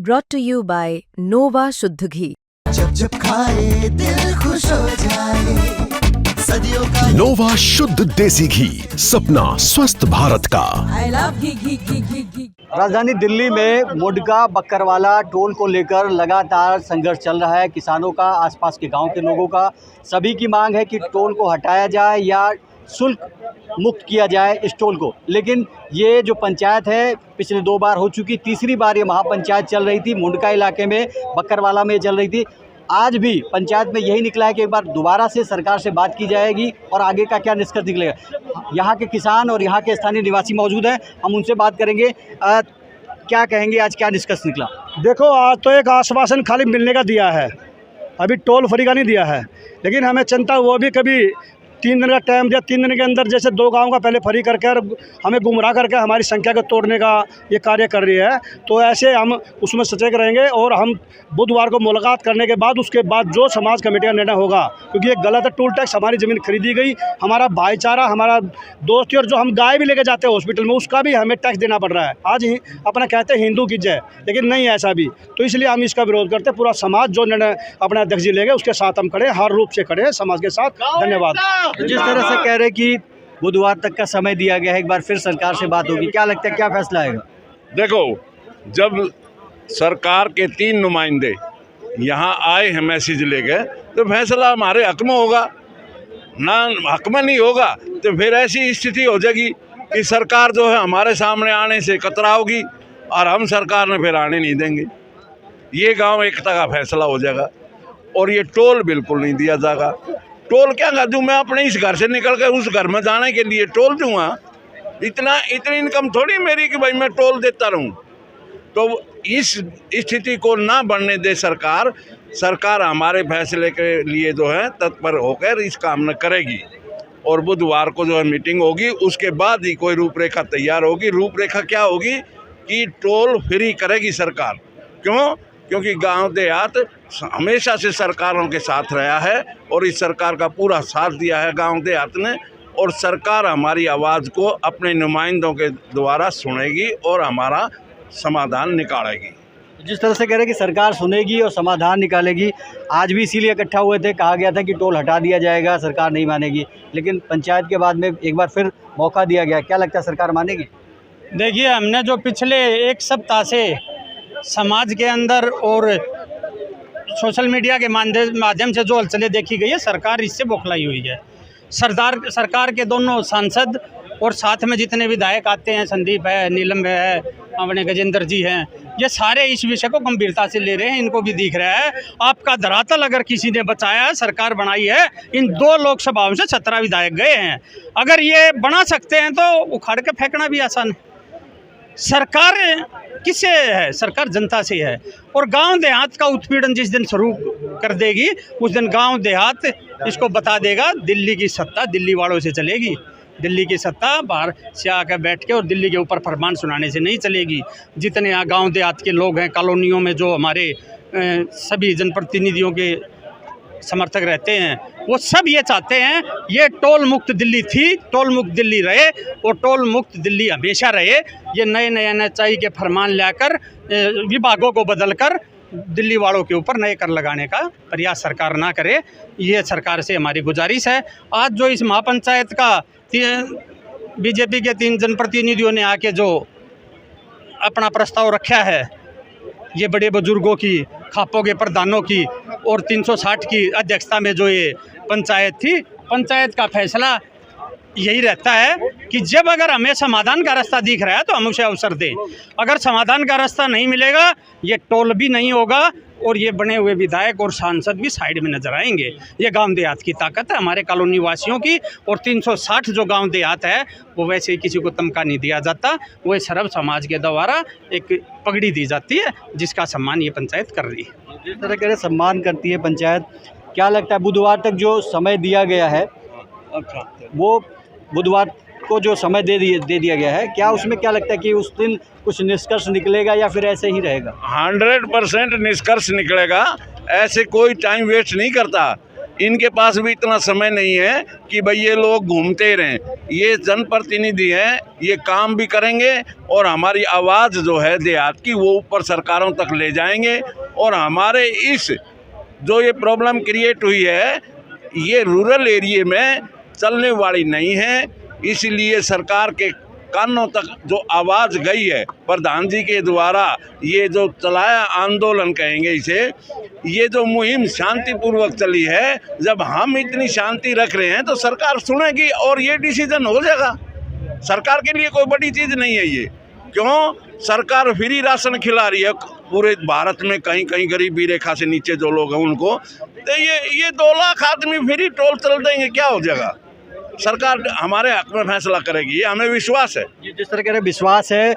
brought to you by Nova शुद्ध घी। जब जब खाए दिल खुश हो जाए, सदियों का नोवा शुद्ध देसी घी, सपना स्वस्थ भारत का। I love घी। राजधानी दिल्ली में मुंडका बक्करवाला टोल को लेकर लगातार संघर्ष चल रहा है। किसानों का, आसपास के गांव के लोगों का, सभी की मांग है कि टोल को हटाया जाए या शुल्क मुक्त किया जाए इस टोल को। लेकिन ये जो पंचायत है पिछले 2 बार हो चुकी, तीसरी बार ये महापंचायत चल रही थी। मुंडका इलाके में, बक्करवाला में चल रही थी। आज भी पंचायत में यही निकला है कि एक बार दोबारा से सरकार से बात की जाएगी और आगे का क्या निष्कर्ष निकलेगा। यहाँ के किसान और यहाँ के स्थानीय निवासी मौजूद हैं, हम उनसे बात करेंगे। क्या कहेंगे, आज क्या निष्कर्ष निकला? देखो, आज तो एक आश्वासन खाली मिलने का दिया है, अभी टोल फ्री का नहीं दिया है। लेकिन हमें चिंता, वो भी कभी 3 दिन का टाइम दिया, 3 दिन के अंदर जैसे 2 गांव का पहले फ्री करके और हमें गुमराह करके हमारी संख्या को तोड़ने का ये कार्य कर रही है। तो ऐसे हम उसमें सचेत रहेंगे और हम बुधवार को मुलाकात करने के बाद उसके बाद जो समाज कमेटी का निर्णय होगा, क्योंकि ये गलत है। टोल टैक्स, हमारी ज़मीन खरीदी गई, हमारा भाईचारा, हमारा दोस्ती, और जो हम गाय भी लेके जाते हैं हॉस्पिटल में उसका भी हमें टैक्स देना पड़ रहा है। आज ही अपना कहते हैं हिंदू की जय, लेकिन नहीं है ऐसा भी। तो इसलिए हम इसका विरोध करते हैं। पूरा समाज जो निर्णय अपने अध्यक्ष जी लेंगे उसके साथ हम खड़े, हर रूप से खड़े हैं समाज के साथ। धन्यवाद। जिस तरह से कह रहे कि बुधवार तक का समय दिया गया है, एक बार फिर सरकार से बात होगी, क्या लगता है क्या फैसला आएगा? देखो, जब सरकार के 3 नुमाइंदे यहाँ आए हैं मैसेज लेके, तो फैसला हमारे हक में होगा। ना हक में नहीं होगा तो फिर ऐसी स्थिति हो जाएगी कि सरकार जो है हमारे सामने आने से कतराओगी और हम सरकार में फिर आने नहीं देंगे। ये गांव एकता का फैसला हो जाएगा और ये टोल बिल्कुल नहीं दिया जाएगा। टोल क्या कर दूँ मैं? अपने इस घर से निकल कर उस घर में जाने के लिए टोल दूँगा? इतनी इनकम थोड़ी मेरी कि भाई मैं टोल देता रहूँ। तो इस स्थिति को ना बढ़ने दे सरकार हमारे फैसले के लिए जो है तत्पर होकर इस काम न करेगी। और बुधवार को जो है मीटिंग होगी, उसके बाद ही कोई रूपरेखा तैयार होगी। रूपरेखा क्या होगी कि टोल फ्री करेगी सरकार। क्यों? क्योंकि गांव देहात हमेशा से सरकारों के साथ रहा है और इस सरकार का पूरा साथ दिया है गांव देहात ने। और सरकार हमारी आवाज़ को अपने नुमाइंदों के द्वारा सुनेगी और हमारा समाधान निकालेगी। जिस तरह से कह रहे कि सरकार सुनेगी और समाधान निकालेगी, आज भी इसीलिए इकट्ठा हुए थे, कहा गया था कि टोल हटा दिया जाएगा, सरकार नहीं मानेगी। लेकिन पंचायत के बाद में एक बार फिर मौका दिया गया, क्या लगता है सरकार मानेगी? देखिए, हमने जो पिछले 1 सप्ताह से समाज के अंदर और सोशल मीडिया के माध्यम से जो हलचलें देखी गई है, सरकार इससे बौखलाई हुई है। सरकार के दोनों सांसद और साथ में जितने विधायक आते हैं, संदीप है, नीलम है, अपने गजेंद्र जी हैं, ये सारे इस विषय को गंभीरता से ले रहे हैं। इनको भी दिख रहा है आपका धरातल अगर किसी ने बचाया है, सरकार बनाई है। इन 2 लोकसभाओं से 17 विधायक गए हैं। अगर ये बना सकते हैं तो उखाड़ के फेंकना भी आसान है। सरकार किससे है? सरकार जनता से है। और गांव देहात का उत्पीड़न जिस दिन शुरू कर देगी, उस दिन गांव देहात इसको बता देगा दिल्ली की सत्ता दिल्ली वालों से चलेगी। दिल्ली की सत्ता बाहर से आकर बैठ के और दिल्ली के ऊपर फरमान सुनाने से नहीं चलेगी। जितने यहाँ गांव देहात के लोग हैं, कॉलोनियों में जो हमारे सभी जनप्रतिनिधियों के समर्थक रहते हैं, वो सब ये चाहते हैं ये टोल मुक्त दिल्ली थी, टोल मुक्त दिल्ली रहे और टोल मुक्त दिल्ली हमेशा रहे। ये नए एनएचआई के फरमान लाकर, विभागों को बदलकर दिल्ली वालों के ऊपर नए कर लगाने का प्रयास सरकार ना करे। ये सरकार से हमारी गुजारिश है। आज जो इस महापंचायत का बीजेपी के 3 जनप्रतिनिधियों ने आके जो अपना प्रस्ताव रखा है, ये बड़े बुजुर्गों की, खापों के प्रधानों की और 360 की अध्यक्षता में जो ये पंचायत थी, पंचायत का फैसला यही रहता है कि जब अगर हमें समाधान का रास्ता दिख रहा है तो हम उसे अवसर दें। अगर समाधान का रास्ता नहीं मिलेगा, ये टोल भी नहीं होगा और ये बने हुए विधायक और सांसद भी साइड में नजर आएंगे। ये गांव देहात की ताकत है, हमारे कॉलोनी वासियों की। और 360 जो गांव देहात है वो वैसे ही किसी को तमका नहीं दिया जाता, वो सर्व समाज के द्वारा एक पगड़ी दी जाती है जिसका सम्मान ये पंचायत कर रही है। जिस तरह कह रहे सम्मान करती है पंचायत, क्या लगता है बुधवार तक जो समय दिया गया है, वो बुधवार को जो समय दे दिया गया है, क्या उसमें क्या लगता है कि उस दिन कुछ निष्कर्ष निकलेगा या फिर ऐसे ही रहेगा? 100% निष्कर्ष निकलेगा। ऐसे कोई टाइम वेस्ट नहीं करता। इनके पास भी इतना समय नहीं है कि भाई ये लोग घूमते रहें। ये जनप्रतिनिधि हैं, ये काम भी करेंगे और हमारी आवाज़ जो है देहात की वो ऊपर सरकारों तक ले जाएंगे। और हमारे इस जो ये प्रॉब्लम क्रिएट हुई है ये रूरल एरिया में चलने वाली नहीं है, इसलिए सरकार के कानों तक जो आवाज़ गई है प्रधान जी के द्वारा, ये जो चलाया आंदोलन कहेंगे इसे, ये जो मुहिम शांतिपूर्वक चली है, जब हम इतनी शांति रख रहे हैं तो सरकार सुनेगी और ये डिसीजन हो जाएगा। सरकार के लिए कोई बड़ी चीज़ नहीं है ये। क्यों? सरकार फ्री राशन खिला रही है पूरे भारत में, कहीं कहीं गरीबी रेखा से नीचे जो लोग हैं उनको, तो ये 2 लाख आदमी फ्री टोल चल देंगे, क्या हो जाएगा? सरकार हमारे हक में फैसला करेगी, ये हमें विश्वास है। ये जिस तरह का विश्वास है,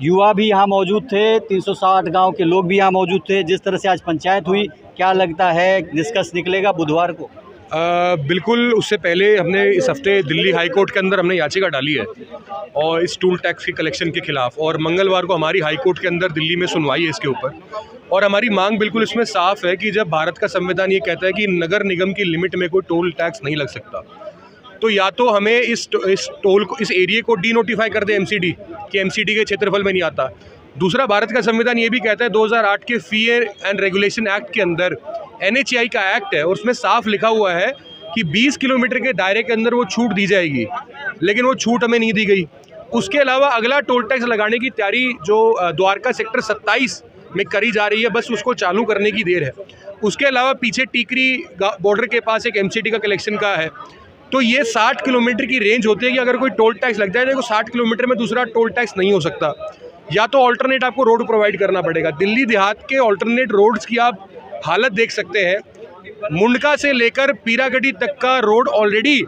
युवा भी यहाँ मौजूद थे, 360 गांव के लोग भी यहाँ मौजूद थे। जिस तरह से आज पंचायत हुई, क्या लगता है निष्कर्ष निकलेगा बुधवार को? बिल्कुल। उससे पहले हमने इस हफ्ते दिल्ली हाई कोर्ट के अंदर हमने याचिका डाली है और इस टोल टैक्स की कलेक्शन के खिलाफ, और मंगलवार को हमारी हाई कोर्ट के अंदर दिल्ली में सुनवाई है इसके ऊपर। और हमारी मांग बिल्कुल इसमें साफ है कि जब भारत का संविधान ये कहता है कि नगर निगम की लिमिट में कोई टोल टैक्स नहीं लग सकता, तो या तो हमें इस टोल को, इस एरिया को डी नोटिफाई कर दे एमसीडी, कि एमसीडी के क्षेत्रफल में नहीं आता। दूसरा, भारत का संविधान ये भी कहता है 2008 के फी एंड रेगुलेशन एक्ट के अंदर NHAI का एक्ट है और उसमें साफ लिखा हुआ है कि 20 किलोमीटर के दायरे के अंदर वो छूट दी जाएगी, लेकिन वो छूट हमें नहीं दी गई। उसके अलावा अगला टोल टैक्स लगाने की तैयारी जो द्वारका सेक्टर 27 में करी जा रही है, बस उसको चालू करने की देर है। उसके अलावा पीछे टीकरी बॉर्डर के पास एक MCD का कलेक्शन का है। तो ये 60 किलोमीटर की रेंज होती है कि अगर कोई टोल टैक्स लग जाए तो 60 किलोमीटर में दूसरा टोल टैक्स नहीं हो सकता, या तो ऑल्टरनेट आपको रोड प्रोवाइड करना पड़ेगा। दिल्ली देहात के ऑल्टरनेट रोड्स की आप हालत देख सकते हैं। मुंडका से लेकर पीरागढ़ी तक का रोड ऑलरेडी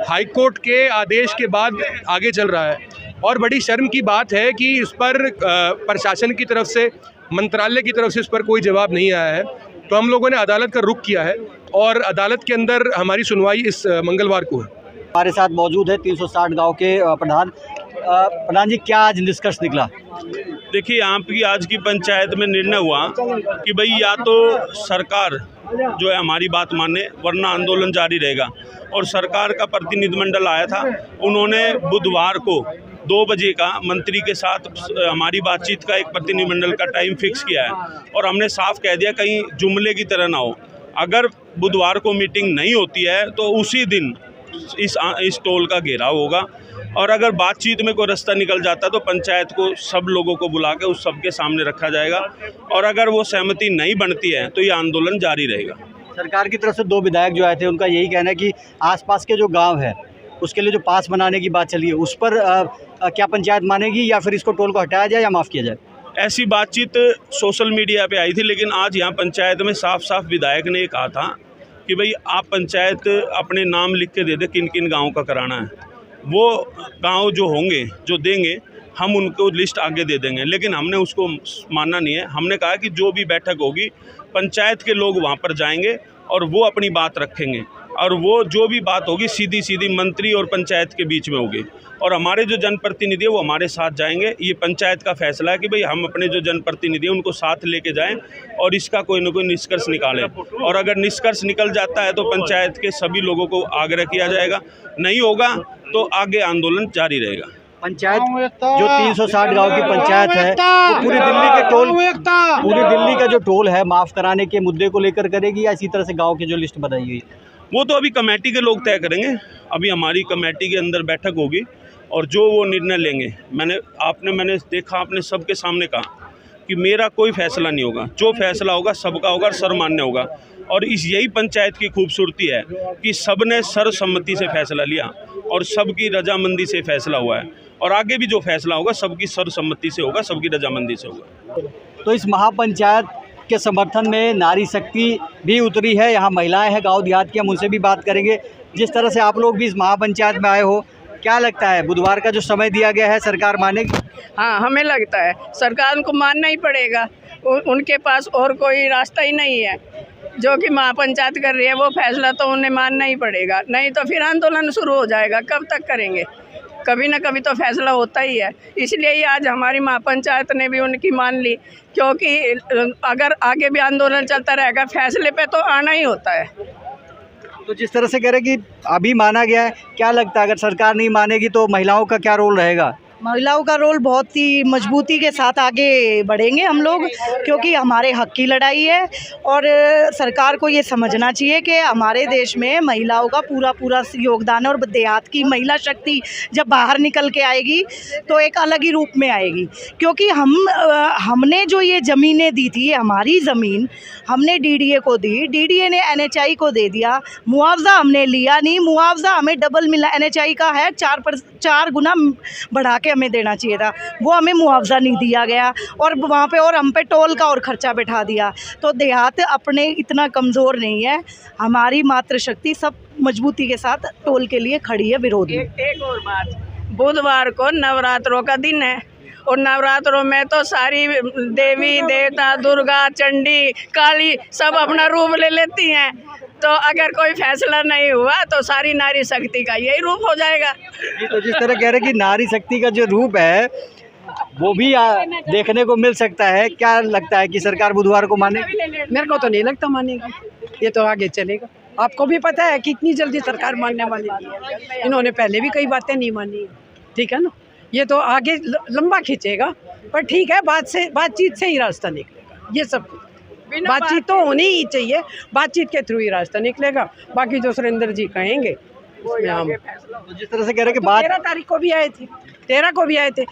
हाई कोर्ट के आदेश के बाद आगे चल रहा है, और बड़ी शर्म की बात है कि इस पर प्रशासन की तरफ से, मंत्रालय की तरफ से इस पर कोई जवाब नहीं आया है। तो हम लोगों ने अदालत का रुख किया है और अदालत के अंदर हमारी सुनवाई इस मंगलवार को है। हमारे साथ मौजूद है 360 गांव के प्रधान जी, क्या आज निष्कर्ष निकला? देखिए, यहाँ की आज की पंचायत में निर्णय हुआ कि भाई या तो सरकार जो है हमारी बात माने, वरना आंदोलन जारी रहेगा। और सरकार का प्रतिनिधिमंडल आया था, उन्होंने बुधवार को 2 बजे का मंत्री के साथ हमारी बातचीत का एक प्रतिनिधिमंडल का टाइम फिक्स किया है, और हमने साफ कह दिया कहीं जुमले की तरह ना हो। अगर बुधवार को मीटिंग नहीं होती है तो उसी दिन इस टोल का घेराव होगा, और अगर बातचीत में कोई रास्ता निकल जाता तो पंचायत को सब लोगों को बुला के उस सबके सामने रखा जाएगा, और अगर वो सहमति नहीं बनती है तो ये आंदोलन जारी रहेगा। सरकार की तरफ से 2 विधायक जो आए थे, उनका यही कहना है कि आसपास के जो गांव है उसके लिए जो पास बनाने की बात चली है, उस पर क्या पंचायत मानेगी, या फिर इसको टोल को हटाया जाए या माफ़ किया जाए? ऐसी बातचीत सोशल मीडिया पे आई थी, लेकिन आज यहाँ पंचायत में साफ साफ विधायक ने कहा था कि भाई आप पंचायत अपने नाम लिख के दे दे किन किन गाँव का कराना है। वो गांव जो होंगे, जो देंगे, हम उनको लिस्ट आगे दे देंगे, लेकिन हमने उसको मानना नहीं है। हमने कहा कि जो भी बैठक होगी पंचायत के लोग वहाँ पर जाएंगे और वो अपनी बात रखेंगे, और वो जो भी बात होगी सीधी सीधी मंत्री और पंचायत के बीच में होगी, और हमारे जो जनप्रतिनिधि है वो हमारे साथ जाएंगे। ये पंचायत का फैसला है कि भाई हम अपने जो जनप्रतिनिधि हैं उनको साथ लेके जाएं और इसका कोई ना कोई निष्कर्ष निकालें, और अगर निष्कर्ष निकल जाता है तो पंचायत के सभी लोगों को आग्रह किया जाएगा, नहीं होगा तो आगे आंदोलन जारी रहेगा। पंचायत जो 360 गांव की पंचायत है, तो पूरी दिल्ली का जो टोल है माफ़ कराने के मुद्दे को लेकर करेगी, या इसी तरह से गांव की जो लिस्ट बनाई हुई वो तो अभी कमेटी के लोग तय करेंगे। अभी हमारी कमेटी के अंदर बैठक होगी और जो वो निर्णय लेंगे, मैंने देखा, आपने सबके सामने कहा कि मेरा कोई फैसला नहीं होगा, जो फैसला होगा सबका होगा, सर्वमान्य होगा। और यही पंचायत की खूबसूरती है कि सबने सर्वसम्मति से फैसला लिया और सबकी रजामंदी से फैसला हुआ है, और आगे भी जो फैसला होगा सबकी सर्वसम्मति से होगा, सबकी रजामंदी से होगा। तो इस महापंचायत के समर्थन में नारी शक्ति भी उतरी है, यहाँ महिलाएं हैं गांव देहात की, हम उनसे भी बात करेंगे। जिस तरह से आप लोग भी इस महापंचायत में आए हो, क्या लगता है बुधवार का जो समय दिया गया है सरकार मानेगी? हाँ, हमें लगता है सरकार को मानना ही पड़ेगा, उनके पास और कोई रास्ता ही नहीं है। जो कि महापंचायत कर रही है वो फैसला तो उन्हें मानना ही पड़ेगा, नहीं तो फिर आंदोलन शुरू हो जाएगा। कब तक करेंगे? कभी ना कभी तो फैसला होता ही है। इसलिए ही आज हमारी महापंचायत ने भी उनकी मान ली, क्योंकि अगर आगे भी आंदोलन चलता रहेगा फैसले पे तो आना ही होता है। तो जिस तरह से कह रहे हैं कि अभी माना गया है, क्या लगता है अगर सरकार नहीं मानेगी तो महिलाओं का क्या रोल रहेगा? महिलाओं का रोल बहुत ही मजबूती के साथ आगे बढ़ेंगे हम लोग, क्योंकि हमारे हक की लड़ाई है। और सरकार को ये समझना चाहिए कि हमारे देश में महिलाओं का पूरा योगदान है। और देहात की महिला शक्ति जब बाहर निकल के आएगी तो एक अलग ही रूप में आएगी, क्योंकि हमने जो ये ज़मीनें दी थी, हमारी ज़मीन हमने डीडीए को दी, डीडीए ने एनएचआई को दे दिया, मुआवजा हमने लिया नहीं, मुआवजा हमें डबल मिला। एनएचआई का है 4 गुना बढ़ा के हमें देना चाहिए था, वो हमें मुआवजा नहीं दिया गया और वहाँ पे और हम पे टोल का और खर्चा बैठा दिया। तो देहात अपने इतना कमज़ोर नहीं है, हमारी मातृशक्ति सब मजबूती के साथ टोल के लिए खड़ी है विरोध में। एक और बात, बुधवार को नवरात्रों का दिन है और नवरात्रों में तो सारी देवी देवता, दुर्गा, चंडी, काली सब अपना रूप ले लेती हैं। तो अगर कोई फैसला नहीं हुआ तो सारी नारी शक्ति का यही रूप हो जाएगा। तो जिस तरह कह रहे हैं कि नारी शक्ति का जो रूप है वो भी देखने को मिल सकता है, क्या लगता है कि सरकार बुधवार को माने? मेरे को तो नहीं लगता मानेगी, ये तो आगे चलेगा। आपको भी पता है कि इतनी जल्दी सरकार मानने वाली नहीं है, इन्होंने पहले भी कई बातें नहीं मानी, ठीक है ना। ये तो आगे लंबा खींचेगा, पर ठीक है, बातचीत से ही रास्ता निकलेगा। ये सब बातचीत तो होनी ही चाहिए, बातचीत के थ्रू ही रास्ता निकलेगा। बाकी जो सुरेंद्र जी कहेंगे उसमें हम तो जिस तरह से कह रहे हैं कि बात 13 तारीख को भी आए थे, 13 को भी आए थे,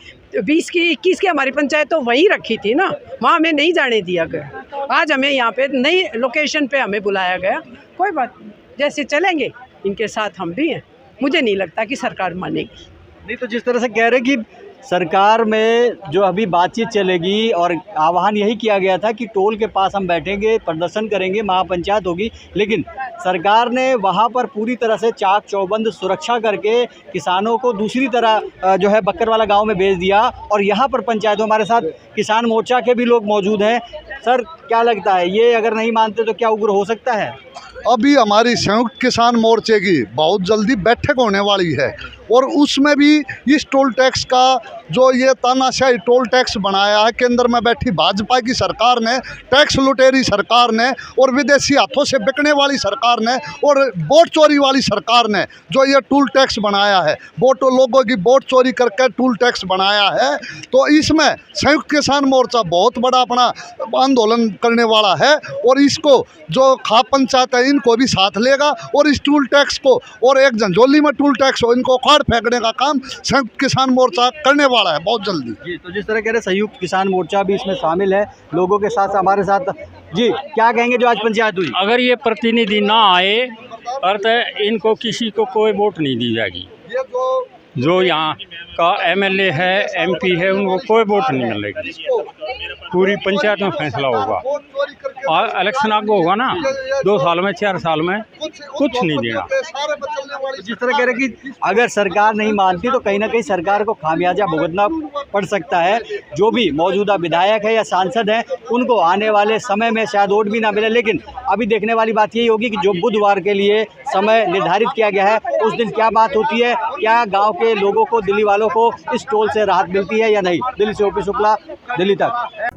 20 की 21 की हमारी पंचायत तो वहीं रखी थी ना, वहाँ हमें नहीं जाने दिया गया। आज हमें यहाँ पे नई लोकेशन पे हमें बुलाया गया। कोई बात नहीं, जैसे चलेंगे इनके साथ हम भी हैं। मुझे नहीं लगता कि सरकार मानेगी। नहीं, तो जिस तरह से कह रहे हैं कि सरकार में जो अभी बातचीत चलेगी और आह्वान यही किया गया था कि टोल के पास हम बैठेंगे, प्रदर्शन करेंगे, महापंचायत होगी, लेकिन सरकार ने वहां पर पूरी तरह से चाक चौबंद सुरक्षा करके किसानों को दूसरी तरह जो है बक्करवाला गांव में भेज दिया। और यहां पर पंचायत, हमारे साथ किसान मोर्चा के भी लोग मौजूद हैं। सर, क्या लगता है ये अगर नहीं मानते तो क्या उग्र हो सकता है? अभी हमारी संयुक्त किसान मोर्चे की बहुत जल्दी बैठक होने वाली है और उसमें भी इस टोल टैक्स का जो ये तानाशाही टोल टैक्स बनाया है केंद्र में बैठी भाजपा की सरकार ने, टैक्स लुटेरी सरकार ने और विदेशी हाथों से बिकने वाली सरकार ने और वोट चोरी वाली सरकार ने जो ये टोल टैक्स बनाया है, लोगों की वोट चोरी करके टोल टैक्स बनाया है। तो इसमें संयुक्त किसान मोर्चा बहुत बड़ा अपना आंदोलन करने वाला है और इसको जो खाप पंचायत है इनको भी साथ लेगा और इस टोल टैक्स को और एक झंझोली में टोल टैक्स हो इनको उखाड़ फेंकने का काम संयुक्त किसान मोर्चा करने वाला है बहुत जल्दी। जी, तो जिस तरह कह रहे संयुक्त किसान मोर्चा भी इसमें शामिल है लोगों के साथ हमारे साथ। जी, क्या कहेंगे जो आज पंचायत हुई? अगर ये प्रतिनिधि ना आए अर्थ इनको किसी को कोई वोट नहीं दी जाएगी। जो यहाँ का एमएलए है, एमपी है, उनको कोई वोट नहीं मिलेगी। पूरी पंचायत में फैसला होगा और इलेक्शन आगे होगा ना 2 साल में, 4 साल में कुछ नहीं देना। जिस तरह कह रहे कि अगर सरकार नहीं मानती तो कहीं ना कहीं सरकार को खामियाजा भुगतना पड़ सकता है। जो भी मौजूदा विधायक है या सांसद हैं उनको आने वाले समय में शायद वोट भी ना मिले, लेकिन अभी देखने वाली बात यही होगी कि जो बुधवार के लिए समय निर्धारित किया गया है उस दिन क्या बात होती है, क्या गाँव के लोगों को, दिल्ली वालों को इस टोल से राहत मिलती है या नहीं। दिल्ली से ओपी शुक्ला, दिल्ली तक।